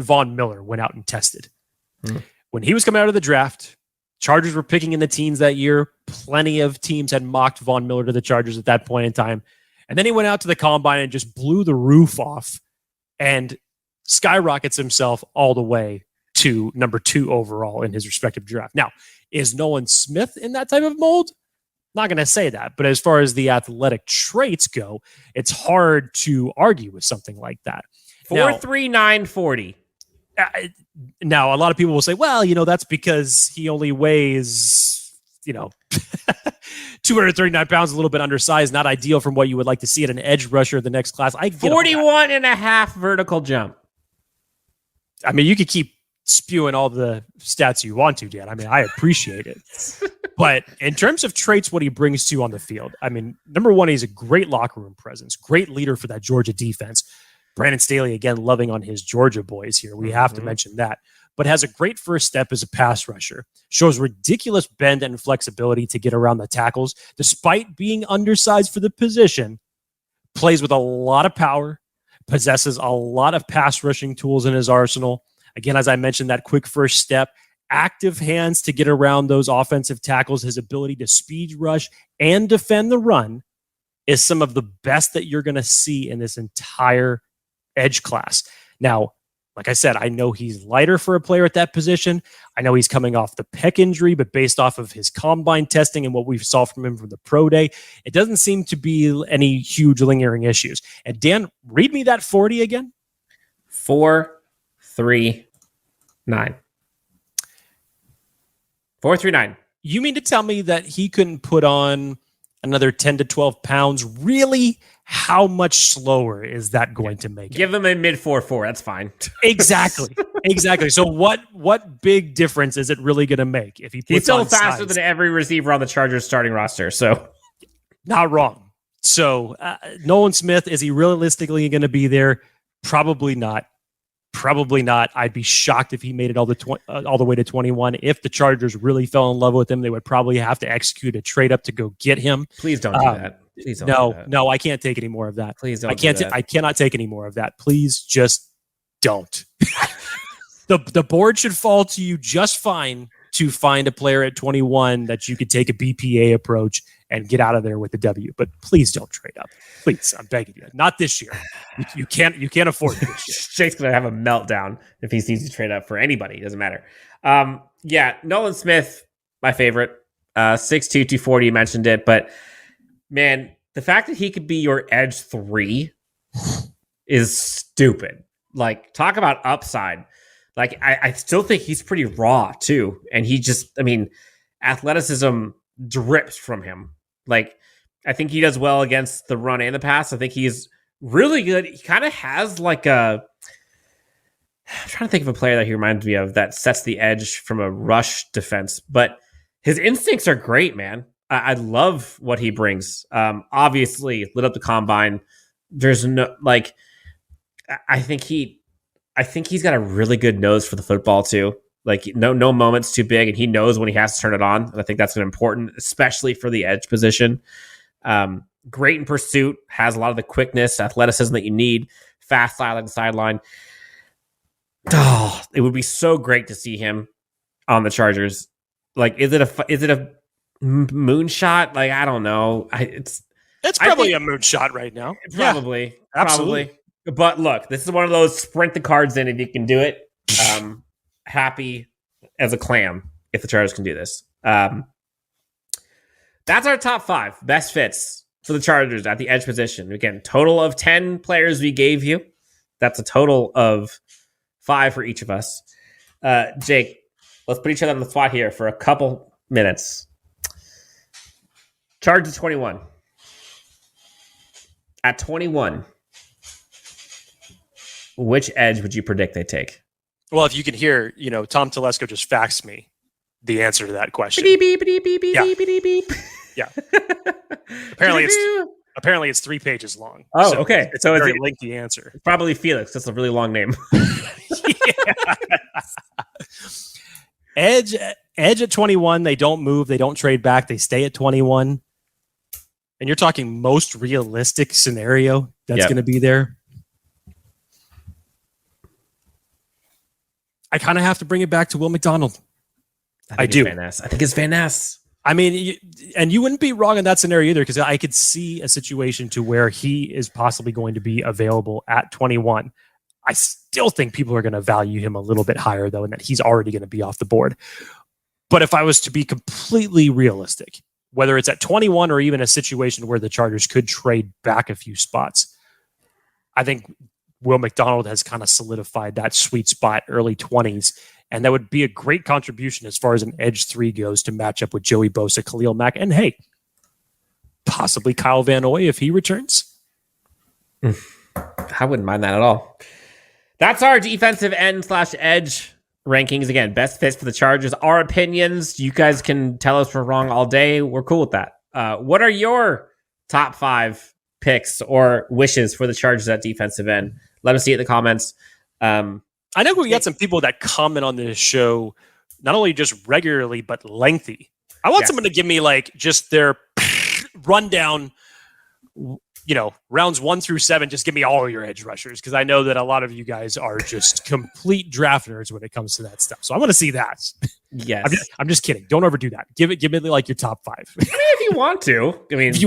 Von Miller went out and tested. When he was coming out of the draft, Chargers were picking in the teens that year. Plenty of teams had mocked Von Miller to the Chargers at that point in time. And then he went out to the combine and just blew the roof off and skyrockets himself all the way to number 2 overall in his respective draft. Now, is Nolan Smith in that type of mold? Not going to say that, but as far as the athletic traits go, it's hard to argue with something like that. 4.39 40. Now, a lot of people will say, well, that's because he only weighs, 239 pounds, a little bit undersized, not ideal from what you would like to see at an edge rusher of the next class. I get 41 and a half vertical jump. I mean, you could keep spewing all the stats you want to, Dan. I mean, I appreciate it. But in terms of traits, what he brings to you on the field, I mean, number one, he's a great locker room presence, great leader for that Georgia defense. Brandon Staley, again, loving on his Georgia boys here. We have to mention that. But has a great first step as a pass rusher. Shows ridiculous bend and flexibility to get around the tackles, despite being undersized for the position. Plays with a lot of power, possesses a lot of pass rushing tools in his arsenal. Again, as I mentioned, that quick first step, active hands to get around those offensive tackles, his ability to speed rush and defend the run is some of the best that you're going to see in this entire edge class. Now, like I said, I know he's lighter for a player at that position. I know he's coming off the pec injury, but based off of his combine testing and what we saw from him from the pro day, it doesn't seem to be any huge lingering issues. And Dan, read me that 40 again. 4.39. 4.39. You mean to tell me that he couldn't put on another 10 to 12 pounds? Really? How much slower is that going to make it? Give him a mid 4.4. That's fine. Exactly. So what big difference is it really going to make if he puts He's still on faster size? Than every receiver on the Chargers starting roster. So not wrong. So Nolan Smith, is he realistically going to be there? Probably not. I'd be shocked if he made it all the way to 21. If the Chargers really fell in love with him, they would probably have to execute a trade up to go get him. Please don't do that. Please don't do that. No, I can't take any more of that. Please don't. I cannot take any more of that. Please just don't. The board should fall to you just fine to find a player at 21 that you could take a BPA approach and get out of there with the W. But please don't trade up. Please, I'm begging you. Not this year. You can't afford it this year. Jake's gonna have a meltdown if he sees you trade up for anybody. It doesn't matter. Nolan Smith, my favorite. 6'2", 240, you mentioned it, but man, the fact that he could be your edge 3 is stupid. Like, talk about upside. Like, I still think he's pretty raw too. And he just, athleticism drips from him. Like, I think he does well against the run and the pass. I think he's really good. He kind of has like I'm trying to think of a player that he reminds me of that sets the edge from a rush defense, but his instincts are great, man. I love what he brings. Obviously lit up the combine. There's no, like, I think he's got a really good nose for the football too. Like, no moment's too big, and he knows when he has to turn it on. And I think that's important, especially for the edge position. Great in pursuit, has a lot of the quickness, athleticism that you need, fast sideline. Oh, it would be so great to see him on the Chargers. Like, is it a moonshot? Like, I don't know. It's probably a moonshot right now. Probably, yeah, absolutely. Probably. But look, this is one of those sprint the cards in if you can do it. Happy as a clam if the Chargers can do this. That's our top 5 best fits for the Chargers at the edge position. Again, total of 10 players we gave you. That's a total of 5 for each of us. Jake, let's put each other on the spot here for a couple minutes. Chargers 21. At 21, which edge would you predict they take? Well, if you can hear, Tom Telesco just faxed me the answer to that question. Beep, beep, beep, beep, beep, Yeah. beep, beep, beep. Yeah. Apparently it's 3 pages long. Oh, okay. It's So a it's very lengthy answer. probably Felix. That's a really long name. Edge at 21, they don't move, they don't trade back, they stay at 21. And you're talking most realistic scenario that's going to be there. I kind of have to bring it back to Will McDonald. I do. I think it's Van Ness. I mean, and you wouldn't be wrong in that scenario either, because I could see a situation to where he is possibly going to be available at 21. I still think people are going to value him a little bit higher, though, and that he's already going to be off the board. But if I was to be completely realistic, whether it's at 21 or even a situation where the Chargers could trade back a few spots, I think Will McDonald has kind of solidified that sweet spot, early 20s. And that would be a great contribution as far as an edge 3 goes to match up with Joey Bosa, Khalil Mack, and hey, possibly Kyle Van Noy if he returns. I wouldn't mind that at all. That's our defensive end / edge rankings. Again, best fits for the Chargers. Our opinions, you guys can tell us we're wrong all day. We're cool with that. What are your top 5 picks or wishes for the Chargers at defensive end? Let us see it in the comments. I know we got some people that comment on this show, not only just regularly, but lengthy. I want someone to give me just their rundown, rounds 1 through 7. Just give me all your edge rushers, because I know that a lot of you guys are just complete draft nerds when it comes to that stuff. So I want to see that. Yes. I'm just kidding. Don't overdo that. Give me your top 5. I mean, if you want to. I mean, if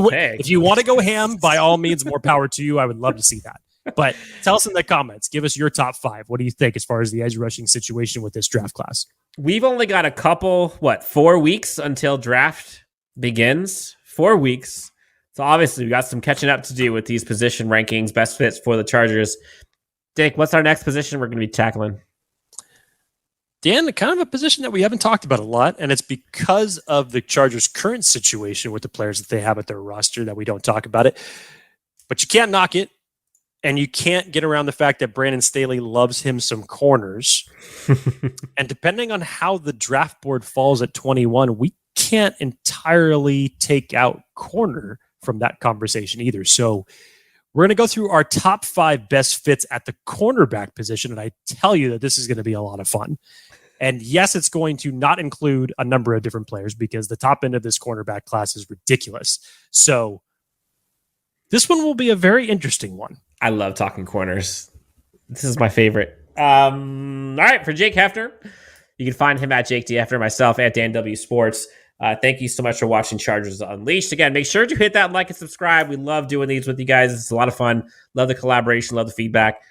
you want to go ham, by all means, more power to you. I would love to see that. But tell us in the comments. Give us your top 5. What do you think as far as the edge rushing situation with this draft class? We've only got a couple, 4 weeks until draft begins? 4 weeks. So obviously we got some catching up to do with these position rankings, best fits for the Chargers. Dick, what's our next position we're going to be tackling? Dan, kind of a position that we haven't talked about a lot, and it's because of the Chargers' current situation with the players that they have at their roster that we don't talk about it. But you can't knock it. And you can't get around the fact that Brandon Staley loves him some corners. And depending on how the draft board falls at 21, we can't entirely take out corner from that conversation either. So we're going to go through our top 5 best fits at the cornerback position. And I tell you that this is going to be a lot of fun. And yes, it's going to not include a number of different players because the top end of this cornerback class is ridiculous. So this one will be a very interesting one. I love talking corners. This is my favorite. All right, for Jake Hefner, you can find him at Jake D. Hefner, myself at Dan W Sports. Thank you so much for watching Chargers Unleashed. Again, make sure to hit that like and subscribe. We love doing these with you guys. It's a lot of fun. Love the collaboration. Love the feedback.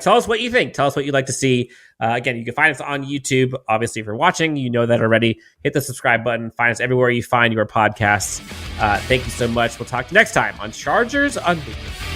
Tell us what you think. Tell us what you'd like to see. Again, you can find us on YouTube. Obviously, if you're watching, you know that already. Hit the subscribe button. Find us everywhere you find your podcasts. Thank you so much. We'll talk to you next time on Chargers Unleashed.